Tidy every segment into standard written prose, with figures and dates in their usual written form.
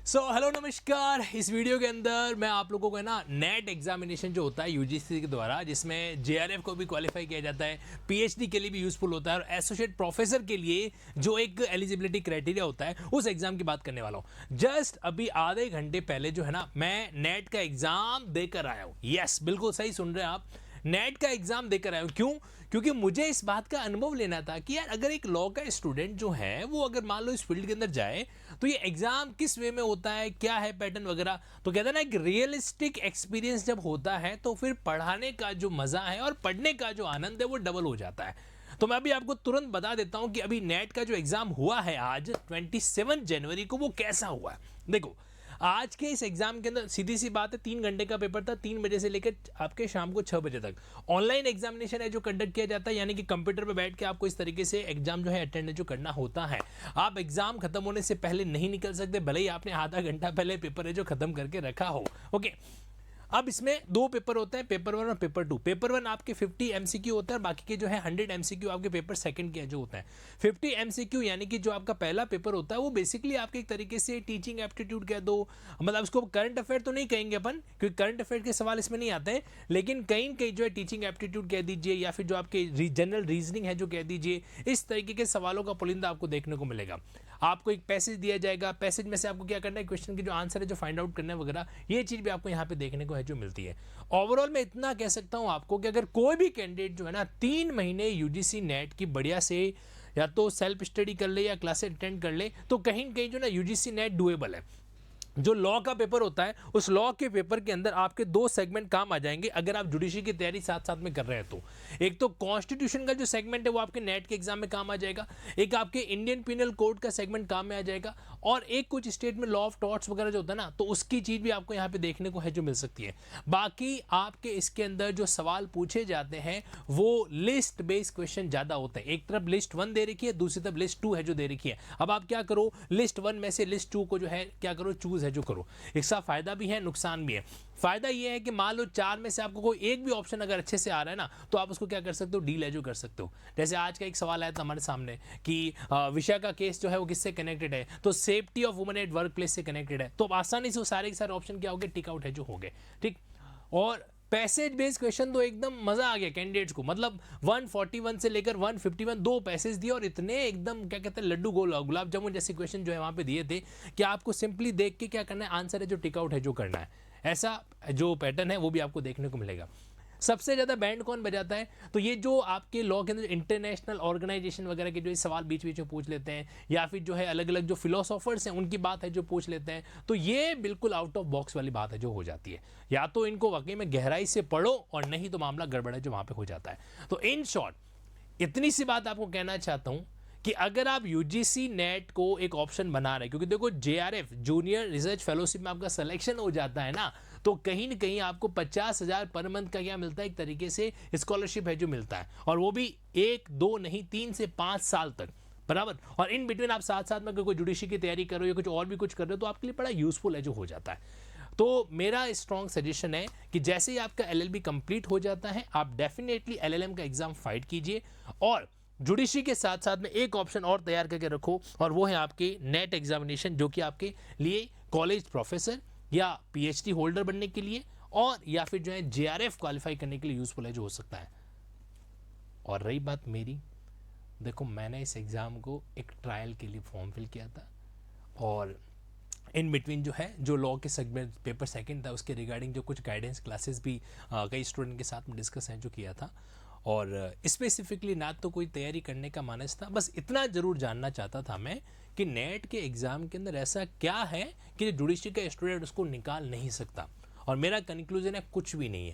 Hello नमस्कार। इस video के अंदर मैं आप लोगों को है ना नेट एग्जामिनेशन जो होता है यूजीसी के द्वारा, जिसमें जेआरएफ को भी क्वालिफाई किया जाता है, पीएचडी के लिए भी यूजफुल होता है और एसोसिएट प्रोफेसर के लिए जो एक एलिजिबिलिटी क्राइटेरिया होता है उस एग्जाम की बात करने वाला हूँ। जस्ट अभी आधे घंटे पहले जो है ना मैं नेट का एग्जाम देकर आया हूँ। यस, बिल्कुल सही सुन रहे हैं आप, नेट का एग्जाम देकर आया हूं। क्यों? क्योंकि मुझे इस बात का अनुभव लेना था कि यार अगर एक लॉ का स्टूडेंट जो है वो अगर मान लो इस फील्ड के अंदर जाए तो ये एग्जाम किस वे में होता है, क्या है पैटर्न वगैरह। तो कहते हैं ना एक रियलिस्टिक एक्सपीरियंस जब होता है तो फिर पढ़ाने का जो मजा है और पढ़ने का जो आनंद है वो डबल हो जाता है। तो मैं अभी आपको तुरंत बता देता हूं कि अभी नेट का जो एग्जाम हुआ है आज 27 जनवरी को वो कैसा हुआ है। देखो, आज के इस एग्जाम के अंदर सीधी सी बात है, 3 घंटे का पेपर था, 3 बजे से लेकर आपके शाम को 6 बजे तक। ऑनलाइन एग्जामिनेशन है जो कंडक्ट किया जाता है, यानी कि कंप्यूटर पर बैठ के आपको इस तरीके से एग्जाम जो है अटेंड जो करना होता है। आप एग्जाम खत्म होने से पहले नहीं निकल सकते, भले ही आपने आधा घंटा पहले पेपर है जो खत्म करके रखा हो। ओके, अब इसमें 2 पेपर होते हैं, पेपर 1 और पेपर 2। पेपर 1 आपके 50 एमसीक्यू होता है, बाकी के जो है 100 एमसीक्यू आपके पेपर सेकंड के जो होता है। 50 एमसीक्यू यानी कि जो आपका पहला पेपर होता है वो बेसिकली आपके एक तरीके से टीचिंग एप्टीट्यूड कह दो, मतलब उसको करंट अफेयर तो नहीं कहेंगे अपन क्योंकि करंट अफेयर के सवाल इसमें नहीं आते हैं, लेकिन कहीं कहीं जो है टीचिंग एप्टीट्यूड कह दीजिए या फिर जो आपके जनरल रीजनिंग है जो कह दीजिए, इस तरीके के सवालों का पुलिंदा आपको देखने को मिलेगा। आपको एक पैसेज दिया जाएगा, पैसेज में से आपको क्या करना है, क्वेश्चन की जो आंसर है जो फाइंड आउट करना है वगैरह, ये चीज़ भी आपको यहाँ पे देखने को है जो मिलती है। ओवरऑल मैं इतना कह सकता हूं आपको कि अगर कोई भी कैंडिडेट जो है ना 3 महीने यूजीसी नेट की बढ़िया से या तो सेल्फ स्टडी कर ले या क्लासेस अटेंड कर ले तो कहीं ना कहीं जो ना यूजीसी नेट डुएबल है। जो लॉ का पेपर होता है उस लॉ के पेपर के अंदर आपके 2 सेगमेंट काम आ जाएंगे अगर आप जुडिशरी की तैयारी साथ साथ में कर रहे हैं तो। एक तो कॉन्स्टिट्यूशन का जो सेगमेंट है वो आपके नेट के एग्जाम में काम आ जाएगा, एक आपके इंडियन पिनल कोड का सेगमेंट काम में आ जाएगा, और एक कुछ स्टेट में लॉ ऑफ टॉर्ट्स वगैरह जो होता है ना तो उसकी चीज भी आपको यहाँ पे देखने को है जो मिल सकती है। बाकी आपके इसके अंदर जो सवाल पूछे जाते हैं वो लिस्ट बेस्ड क्वेश्चन ज्यादा होते हैं। एक तरफ लिस्ट 1 दे रखी है, दूसरी तरफ लिस्ट 2 है जो दे रखी है। अब आप क्या करो, लिस्ट 1 में से लिस्ट 2 को जो है क्या करो, चूज है जो करो। इसका फायदा भी है, नुकसान भी है। फायदा ये है कि मान लो 4 में से आपको कोई एक भी ऑप्शन अगर अच्छे से आ रहा है ना तो आप उसको क्या कर सकते हो, डील एजो कर सकते हो। जैसे आज का एक सवाल आया था हमारे सामने कि विषय का केस जो है वो किससे कनेक्टेड है, तो safety of women at work place से कनेक्टेड है। तो आसानी से वो सारे के सारे ऑप्शन क्या हो गए, टिक आउट है जो हो गए। ठीक, और पैसेज बेस्ड क्वेश्चन तो एकदम मजा आ गया कैंडिडेट्स को, मतलब 141 से लेकर 151 2 पैसेज दिए और इतने एकदम क्या कहते हैं लड्डू गुलाब जामुन जैसे क्वेश्चन जो है वहां पे दिए थे कि आपको सिंपली देख के क्या करना है, आंसर है जो टिक आउट है जो करना है। ऐसा जो पैटर्न है वो भी आपको देखने को मिलेगा। सबसे ज़्यादा बैंड कौन बजाता है, तो ये जो आपके लॉ के अंदर इंटरनेशनल ऑर्गेनाइजेशन वगैरह के जो सवाल बीच बीच में पूछ लेते हैं या फिर जो है अलग अलग जो फिलोसोफर्स हैं उनकी बात है जो पूछ लेते हैं, तो ये बिल्कुल आउट ऑफ बॉक्स वाली बात है जो हो जाती है। या तो इनको वाकई में गहराई से पढ़ो और नहीं तो मामला गड़बड़ है जो वहाँ पर हो जाता है। तो इन शॉर्ट इतनी सी बात आपको कहना चाहता हूँ कि अगर आप यूजीसी नेट को एक ऑप्शन बना रहे हैं, क्योंकि देखो जेआरएफ जूनियर रिसर्च फेलोशिप में आपका सिलेक्शन हो जाता है ना तो कहीं ना कहीं आपको 50,000 पर मंथ का क्या मिलता है, एक तरीके से स्कॉलरशिप है जो मिलता है, और वो भी 1 2 नहीं 3 से 5 साल तक बराबर। और इन बिटवीन आप साथ साथ में अगर कोई जुडिशरी की तैयारी करो या कुछ और भी कुछ कर रहे हो तो आपके लिए बड़ा यूजफुल है जो हो जाता है। तो मेरा स्ट्रॉन्ग सजेशन है कि जैसे ही आपका एलएलबी कंप्लीट हो जाता है आप डेफिनेटली एलएलएम का एग्जाम फाइट कीजिए और जुडिशरी के साथ साथ में एक ऑप्शन और तैयार करके रखो, और वो है आपके नेट एग्जामिनेशन, जो कि आपके लिए कॉलेज प्रोफेसर या पीएचडी होल्डर बनने के लिए और या फिर जो है जेआरएफ क्वालिफाई करने के लिए यूजफुल है जो हो सकता है। और रही बात मेरी, देखो मैंने इस एग्ज़ाम को एक ट्रायल के लिए फॉर्म फिल किया था और इन बिटवीन जो है जो लॉ के सेगमेंट पेपर सेकंड था उसके रिगार्डिंग जो कुछ गाइडेंस क्लासेस भी कई स्टूडेंट के साथ में डिस्कस है जो किया था, और स्पेसिफिकली ना तो कोई तैयारी करने का मानस था, बस इतना ज़रूर जानना चाहता था मैं कि नेट के एग्ज़ाम के अंदर ऐसा क्या है कि जुडिशरी का स्टूडेंट उसको निकाल नहीं सकता। और मेरा कंक्लूजन है कुछ भी नहीं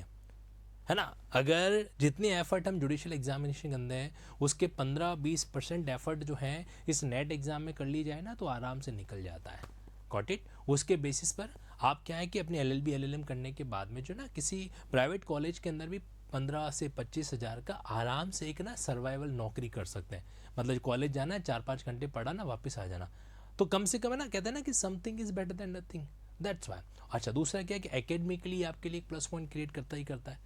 है ना। अगर जितनी एफर्ट हम जुडिशियल एग्जामिनेशन के अंदर है उसके 15-20% एफर्ट जो है इस नेट एग्ज़ाम में कर ली जाए ना तो आराम से निकल जाता है। Got it. उसके बेसिस पर आप क्या है कि अपनी एलएलबी एलएलएम करने के बाद में जो ना किसी प्राइवेट कॉलेज के अंदर भी 15 से 25 हज़ार का आराम से एक ना सर्वाइवल नौकरी कर सकते हैं। मतलब कॉलेज जाना है, 4-5 घंटे पढ़ा ना, वापस आ जाना, तो कम से कम है ना, कहते हैं ना कि something is better than nothing, that's why. अच्छा, दूसरा क्या है कि एकेडमिकली आपके लिए एक प्लस पॉइंट क्रिएट करता ही करता है।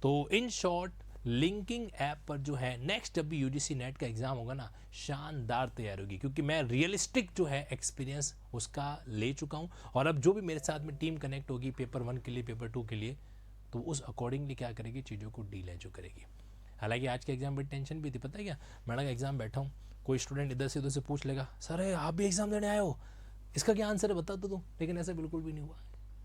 तो इन शॉर्ट लिंकिंग ऐप पर जो है नेक्स्ट जब भी यूजीसी नेट का एग्ज़ाम होगा ना, शानदार तैयार होगी, क्योंकि मैं रियलिस्टिक जो है एक्सपीरियंस उसका ले चुका हूँ। और अब जो भी मेरे साथ में टीम कनेक्ट होगी पेपर 1 के लिए, पेपर 2 के लिए, तो उस अकॉर्डिंगली क्या करेगी, चीज़ों को डील जो करेगी। हालांकि आज के एग्ज़ाम में टेंशन भी थी, पता है क्या, मैंने का एग्ज़ाम बैठा हूँ, कोई स्टूडेंट इधर से उधर से पूछ लेगा, सर आप भी एग्ज़ाम देने आए हो, इसका क्या आंसर है बता दो तुम। लेकिन ऐसा बिल्कुल भी नहीं हुआ,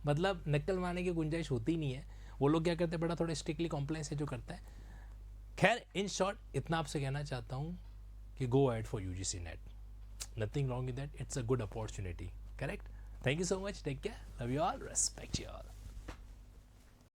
मतलब नक्कल मारने की गुंजाइश होती ही नहीं है। वो लोग क्या करते हैं, बड़ा थोड़ा स्ट्रिक्टली कॉम्प्लाइंस है जो करता है। खैर इन शॉर्ट इतना आपसे कहना चाहता हूँ कि go ahead for UGC NET, nothing wrong with that, it's a good opportunity, correct. Thank you so much, take care, love you all, respect you all.